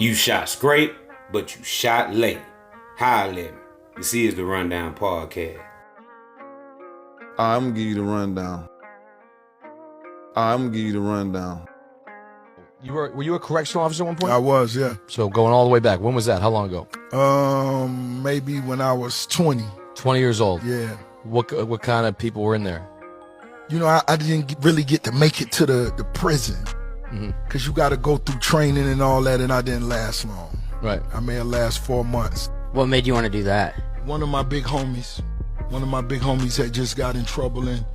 You shot straight, but you shot late. Holla at me. You see, it's the Rundown Podcast. I'm gonna give you the rundown. Were you a correctional officer at one point? I was, yeah. So going all the way back. When was that? How long ago? Maybe when I was 20. 20 years old. Yeah. What kind of people were in there? You know, I didn't really get to make it to the prison. Because you got to go through training and all that, and I didn't last long. Right. I may have lasted 4 months. What made you want to do that? One of my big homies had just got in trouble, and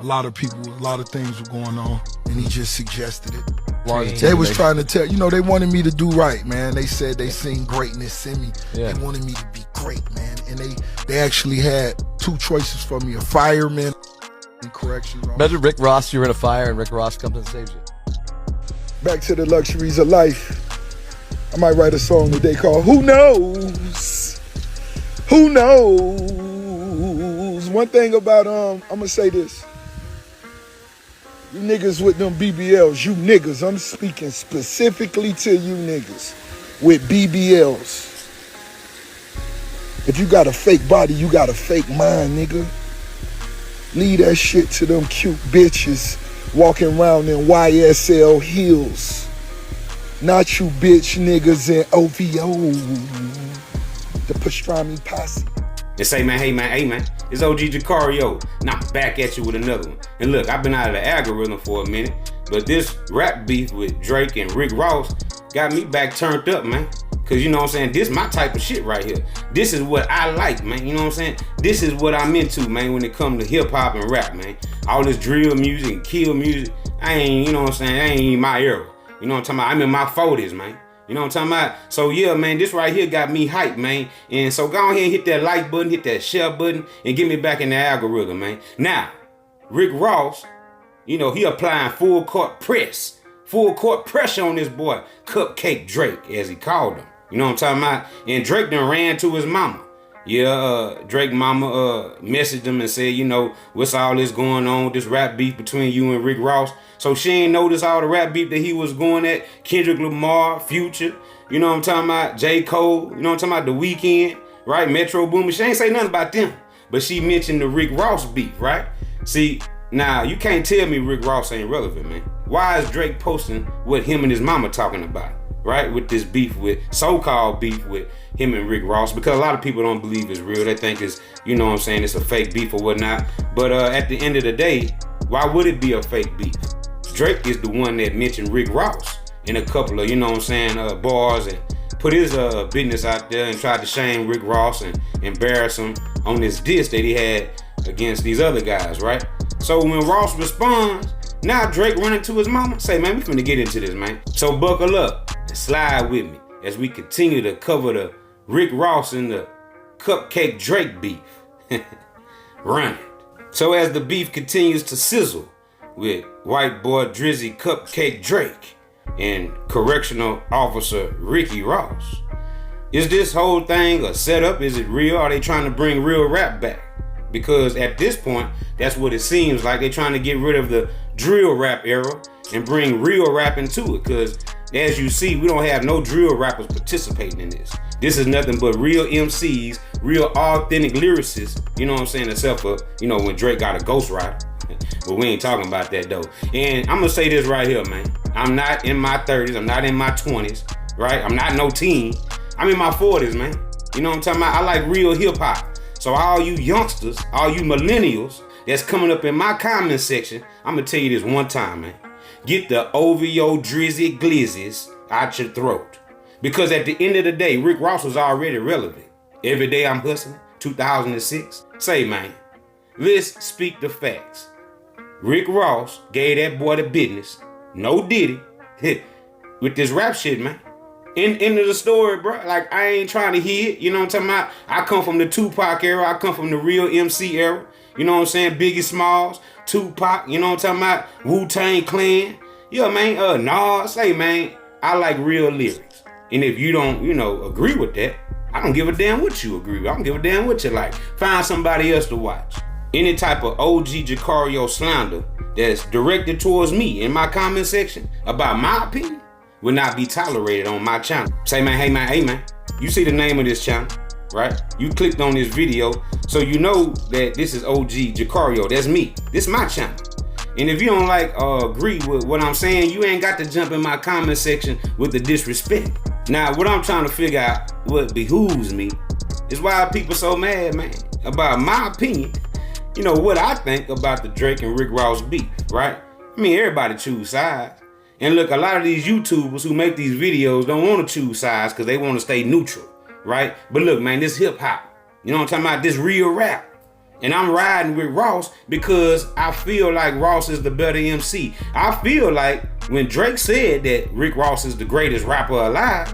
a lot of things were going on, and he just suggested it. They was trying to tell, they wanted me to do right, man. They said they seen greatness in me. Yeah. They wanted me to be great, man. And they actually had 2 choices for me, a fireman and corrections officer. Imagine Rick Ross, you're in a fire and Rick Ross comes and saves you. Back to the luxuries of life. I might write a song today called Who Knows? Who knows? One thing about, I'm gonna say this. You niggas with them BBLs, you niggas, I'm speaking specifically to you niggas with BBLs. If you got a fake body, you got a fake mind, nigga. Leave that shit to them cute bitches walking around in YSL heels. Not you bitch niggas in OVO. The pastrami posse. And say, man, hey, man, it's OG Jucario. Now I'm back at you with another one. And look, I've been out of the algorithm for a minute, but this rap beef with Drake and Rick Ross got me back turned up, man. Cause you know what I'm saying, this my type of shit right here. This is what I like, man, you know what I'm saying? This is what I'm into, man, when it comes to hip hop and rap, man. All this drill music and kill music, I ain't, you know what I'm saying, that ain't my era. You know what I'm talking about? I'm in my 40s, man. You know what I'm talking about? So yeah, man, this right here got me hyped, man. And so go ahead and hit that like button, hit that share button, and get me back in the algorithm, man. Now, Rick Ross, he applying full court pressure on this boy, Cupcake Drake, as he called him. You know what I'm talking about? And Drake done ran to his mama. Yeah, Drake mama messaged him and said, what's all this going on with this rap beef between you and Rick Ross? So she ain't noticed all the rap beef that he was going at. Kendrick Lamar, Future, you know what I'm talking about? J. Cole, you know what I'm talking about? The Weeknd, right? Metro Boomin. She ain't say nothing about them. But she mentioned the Rick Ross beef, right? See, now you can't tell me Rick Ross ain't relevant, man. Why is Drake posting what him and his mama talking about? Right, with this beef with so-called beef with him and Rick Ross, because a lot of people don't believe it's real. They think it's, it's a fake beef or whatnot. But at the end of the day, why would it be a fake beef? Drake is the one that mentioned Rick Ross in a couple of, bars and put his business out there and tried to shame Rick Ross and embarrass him on this diss that he had against these other guys, right? So when Ross responds, now Drake running to his mama, say, man, we finna get into this, man. So buckle up and slide with me as we continue to cover the Rick Ross and the Cupcake Drake beef. Run it. So as the beef continues to sizzle with white boy Drizzy Cupcake Drake and correctional officer Ricky Ross, is this whole thing a setup? Is it real? Are they trying to bring real rap back? Because at this point, that's what it seems like. They're trying to get rid of the drill rap era and bring real rap into it. Because as you see, we don't have no drill rappers participating in this. This is nothing but real MCs, real authentic lyricists, you know what I'm saying, except for, when Drake got a ghostwriter. But we ain't talking about that though. And I'm gonna say this right here, man. I'm not in my 30s, I'm not in my 20s, right? I'm not no teen. I'm in my 40s, man. You know what I'm talking about? I like real hip hop. So all you youngsters, all you millennials that's coming up in my comment section, I'm gonna tell you this one time, man. Get the OVO Drizzy Glizzies out your throat. Because at the end of the day, Rick Ross was already relevant. Every Day I'm Hustling, 2006. Say, man, let's speak the facts. Rick Ross gave that boy the business. No Diddy. With this rap shit, man. End of the story, bro. Like, I ain't trying to hear it. You know what I'm talking about? I come from the Tupac era. I come from the real MC era. You know what I'm saying? Biggie Smalls, Tupac. You know what I'm talking about? Wu-Tang Clan. Yeah, man. Nas. Hey, man, I like real lyrics. And if you don't, agree with that, I don't give a damn what you agree with. I don't give a damn what you like. Find somebody else to watch. Any type of OG Jucario slander that's directed towards me in my comment section about my opinion, would not be tolerated on my channel. Say, man, hey man, you see the name of this channel, right? You clicked on this video, so you know that this is OG Jucario. That's me. This is my channel. And if you don't agree with what I'm saying, you ain't got to jump in my comment section with the disrespect. Now, what I'm trying to figure out, what behooves me, is why people so mad, man, about my opinion. You know, what I think about the Drake and Rick Ross beef, right? I mean, everybody choose sides. And look, a lot of these YouTubers who make these videos don't want to choose sides because they want to stay neutral, right? But look, man, this hip hop, you know what I'm talking about? This real rap. And I'm riding with Ross because I feel like Ross is the better MC. I feel like when Drake said that Rick Ross is the greatest rapper alive,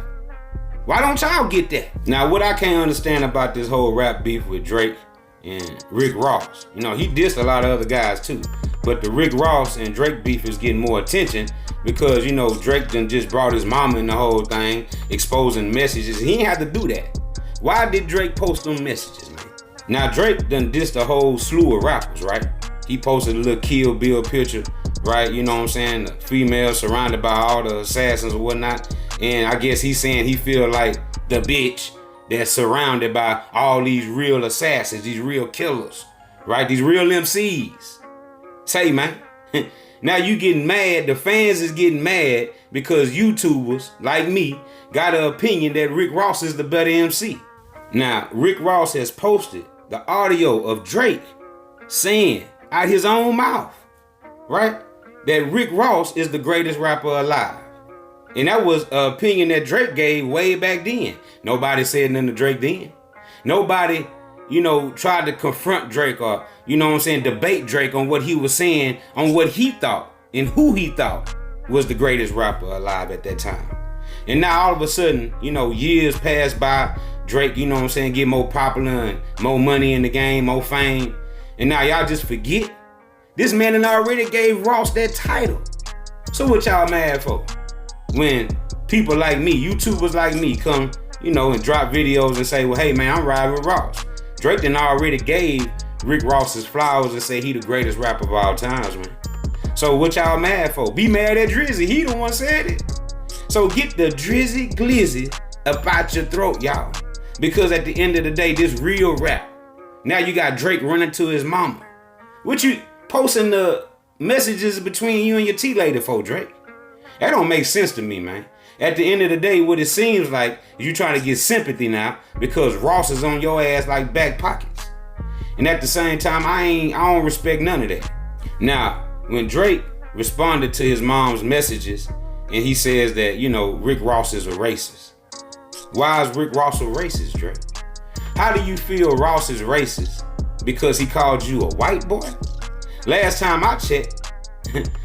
why don't y'all get that? Now, what I can't understand about this whole rap beef with Drake and Rick Ross, you know, he dissed a lot of other guys too, but the Rick Ross and Drake beef is getting more attention because, you know, Drake done just brought his mama in the whole thing, exposing messages. He ain't had to do that. Why did Drake post them messages, man? Now, Drake done dissed a whole slew of rappers, right? He posted a little Kill Bill picture, right? You know what I'm saying? The female surrounded by all the assassins or whatnot. And I guess he's saying he feel like the bitch that's surrounded by all these real assassins, these real killers, right? These real MCs. Say, man, now you getting mad, the fans is getting mad because YouTubers like me got an opinion that Rick Ross is the better MC. Now, Rick Ross has posted the audio of Drake saying out his own mouth, right, that Rick Ross is the greatest rapper alive. And that was an opinion that Drake gave way back then. Nobody said nothing to Drake then. Nobody, you know, tried to confront Drake or, you know what I'm saying, debate Drake on what he was saying, on what he thought and who he thought was the greatest rapper alive at that time. And now all of a sudden, you know, years pass by, Drake, you know what I'm saying, get more popular and more money in the game, more fame. And now y'all just forget? This man done already gave Ross that title. So what y'all mad for? When people like me, YouTubers like me, come, you know, and drop videos and say, well, hey man, I'm riding with Ross. Drake done already gave Rick Ross his flowers and say he the greatest rapper of all times, man. So what y'all mad for? Be mad at Drizzy, he the one said it. So get the Drizzy glizzy up out your throat, y'all. Because at the end of the day, this real rap. Now you got Drake running to his mama. What you posting the messages between you and your T-lady for, Drake? That don't make sense to me, man. At the end of the day, what it seems like is you trying to get sympathy now because Ross is on your ass like back pockets. And at the same time, I don't respect none of that. Now, when Drake responded to his mom's messages and he says that, you know, Rick Ross is a racist. Why is Rick Ross a racist, Drake? How do you feel Ross is racist because he called you a white boy? Last time I checked,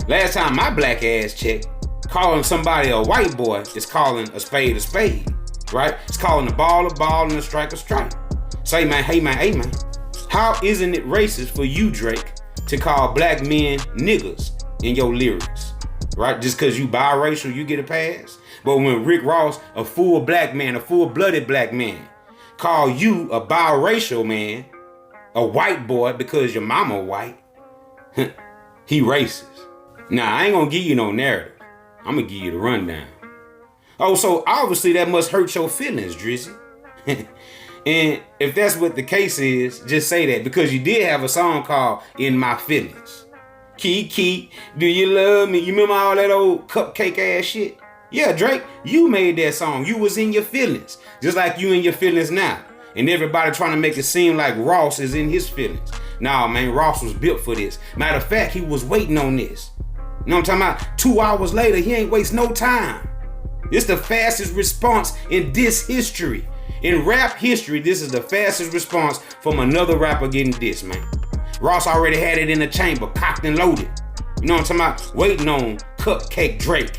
last time my black ass checked, calling somebody a white boy is calling a spade, right? It's calling a ball and a strike a strike. Say, man, hey man, how isn't it racist for you, Drake, to call black men niggas in your lyrics, right? Just because you biracial, you get a pass? But when Rick Ross, a full black man, a full-blooded black man, call you a biracial man, a white boy because your mama white, he racist. Now, I ain't gonna give you no narrative. I'm gonna give you the rundown. Oh, so obviously that must hurt your feelings, Drizzy. And if that's what the case is, just say that because you did have a song called In My Feelings. Kiki, do you love me? You remember all that old cupcake ass shit? Yeah, Drake, you made that song. You was in your feelings, just like you in your feelings now. And everybody trying to make it seem like Ross is in his feelings. Nah, man, Ross was built for this. Matter of fact, he was waiting on this. You know what I'm talking about? 2 hours later, he ain't waste no time. It's the fastest response in this history. In rap history, this is the fastest response from another rapper getting dissed, man. Ross already had it in the chamber, cocked and loaded. You know what I'm talking about? Waiting on Cupcake Drake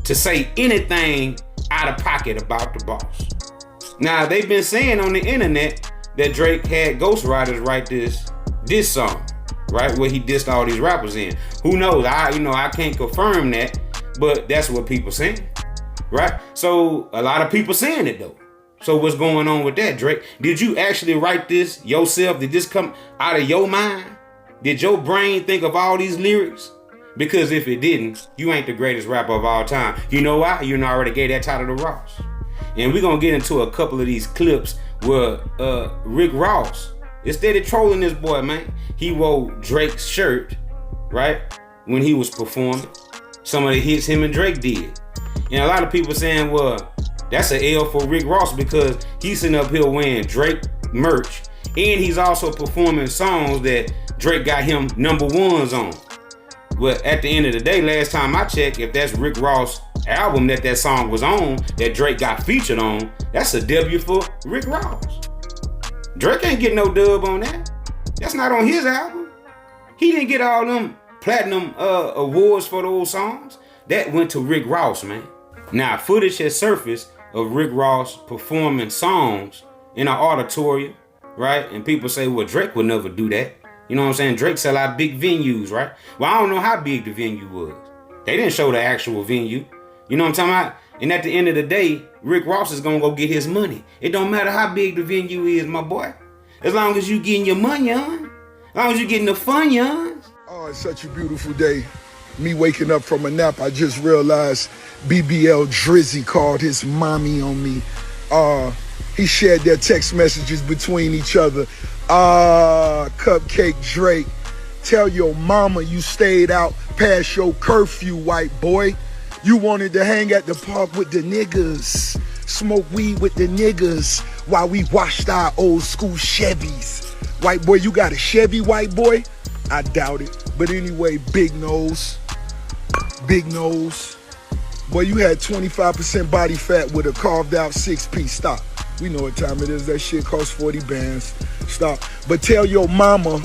to say anything out of pocket about the boss. Now, they've been saying on the internet that Drake had ghostwriters write this song, right? Where he dissed all these rappers in. Who knows? I can't confirm that, but that's what people saying, right? So a lot of people saying it though. So what's going on with that, Drake? Did you actually write this yourself? Did this come out of your mind? Did your brain think of all these lyrics? Because if it didn't, you ain't the greatest rapper of all time. You know why? You already gave that title to Ross. And we're gonna get into a couple of these clips where Rick Ross, instead of trolling this boy, man, he wore Drake's shirt, right? When he was performing. Some of the hits him and Drake did. And a lot of people saying, well, that's an L for Rick Ross because he's sitting up here wearing Drake merch. And he's also performing songs that Drake got him #1s on. But at the end of the day, last time I checked, if that's Rick Ross' album that song was on, that Drake got featured on, that's a W for Rick Ross. Drake ain't getting no dub on that. That's not on his album. He didn't get all them platinum awards for those songs. That went to Rick Ross, man. Now, footage has surfaced of Rick Ross performing songs in an auditorium, right? And people say, well, Drake would never do that. You know what I'm saying? Drake sell out big venues, right? Well, I don't know how big the venue was. They didn't show the actual venue. You know what I'm talking about? And at the end of the day, Rick Ross is gonna go get his money. It don't matter how big the venue is, my boy. As long as you getting your money on. As long as you getting the fun on. Oh, it's such a beautiful day. Me waking up from a nap, I just realized BBL Drizzy called his mommy on me. He shared their text messages between each other. Cupcake Drake, tell your mama you stayed out past your curfew, white boy. You wanted to hang at the park with the niggas, smoke weed with the niggas while we washed our old school Chevys. White boy, you got a Chevy, white boy? I doubt it. But anyway, big nose. Big nose. Boy, you had 25% body fat with a carved out 6-piece. Stop. We know what time it is. That shit costs 40 bands. Stop. But tell your mama,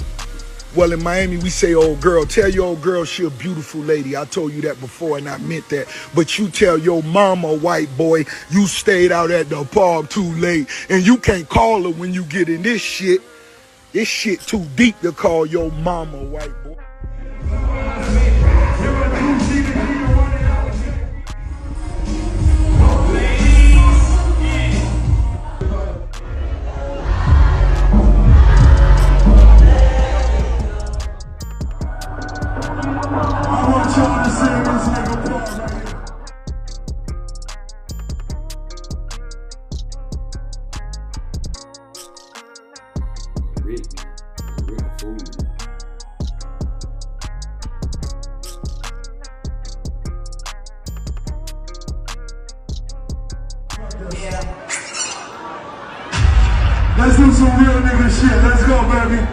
well, in Miami, we say old girl. Tell your old girl she a beautiful lady. I told you that before, and I meant that. But you tell your mama, white boy, you stayed out at the park too late, and you can't call her when you get in this shit. This shit too deep to call your mama, white boy. Let's do some real nigga shit. Let's go, baby.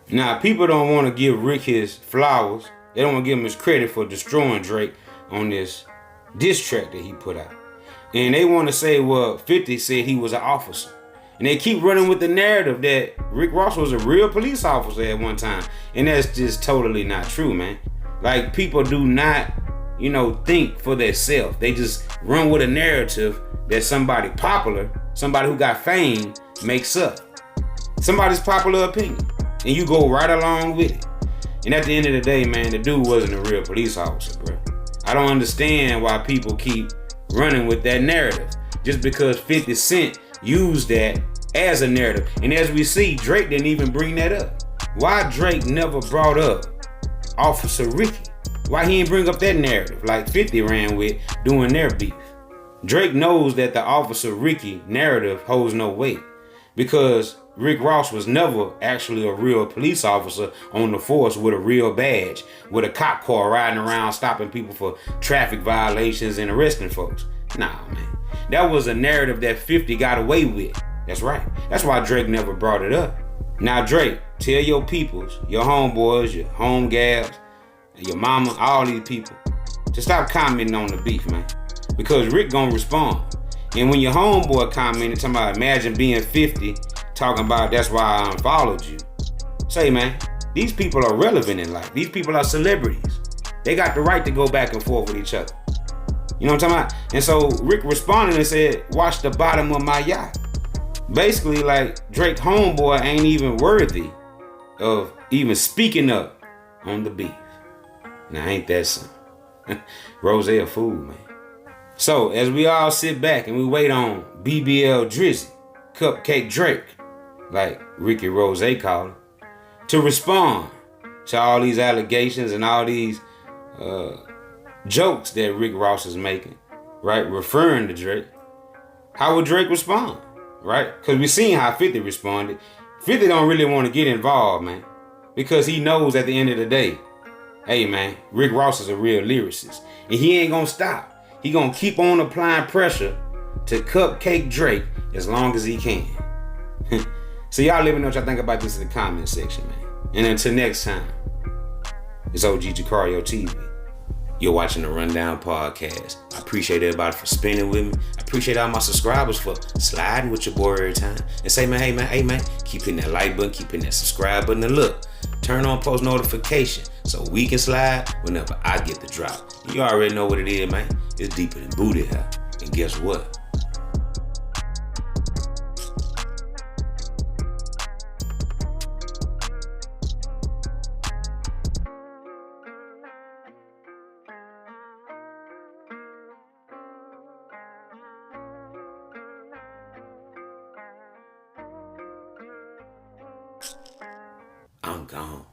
Now, people don't want to give Rick his flowers. They don't want to give him his credit for destroying Drake on this diss track that he put out. And they want to say, well, 50 said he was an officer. And they keep running with the narrative that Rick Ross was a real police officer at one time. And that's just totally not true, man. Like, people do not, think for themselves. They just run with a narrative that somebody popular, somebody who got fame, makes up. Somebody's popular opinion. And you go right along with it. And at the end of the day, man, the dude wasn't a real police officer, bro. I don't understand why people keep running with that narrative. Just because 50 Cent used that as a narrative. And as we see, Drake didn't even bring that up. Why Drake never brought up Officer Ricky? Why he didn't bring up that narrative like 50 ran with doing their beef? Drake knows that the Officer Ricky narrative holds no weight because Rick Ross was never actually a real police officer on the force with a real badge, with a cop car riding around stopping people for traffic violations and arresting folks. Nah, man. That was a narrative that 50 got away with. That's right. That's why Drake never brought it up. Now, Drake, tell your peoples, your homeboys, your home gals, your mama, all these people, to stop commenting on the beef, man. Because Rick gonna respond. And when your homeboy commented, talking about imagine being 50, talking about that's why I unfollowed you. Say, man, these people are relevant in life. These people are celebrities. They got the right to go back and forth with each other. You know what I'm talking about? And so Rick responded and said, watch the bottom of my yacht. Basically, like Drake homeboy ain't even worthy of even speaking up on the beef. Now ain't that something? Rose a fool, man. So as we all sit back and we wait on BBL Drizzy, Cupcake Drake, like Ricky Rose called him, to respond to all these allegations and all these jokes that Rick Ross is making, right? Referring to Drake. How would Drake respond, right? Because we seen how 50 responded. 50 don't really want to get involved, man, because he knows at the end of the day, hey, man, Rick Ross is a real lyricist, and he ain't gonna stop. He gonna keep on applying pressure to Cupcake Drake as long as he can. So y'all let me know what y'all think about this in the comment section, man. And until next time, it's OG Jucario TV. You're watching the Rundown Podcast. I appreciate everybody for spending with me. I appreciate all my subscribers for sliding with your boy every time. And say, man, hey, man, keep hitting that like button, keep hitting that subscribe button, and look, turn on post notification so we can slide whenever I get the drop. You already know what it is, man. It's deeper than booty hair. And guess what? I'm gone.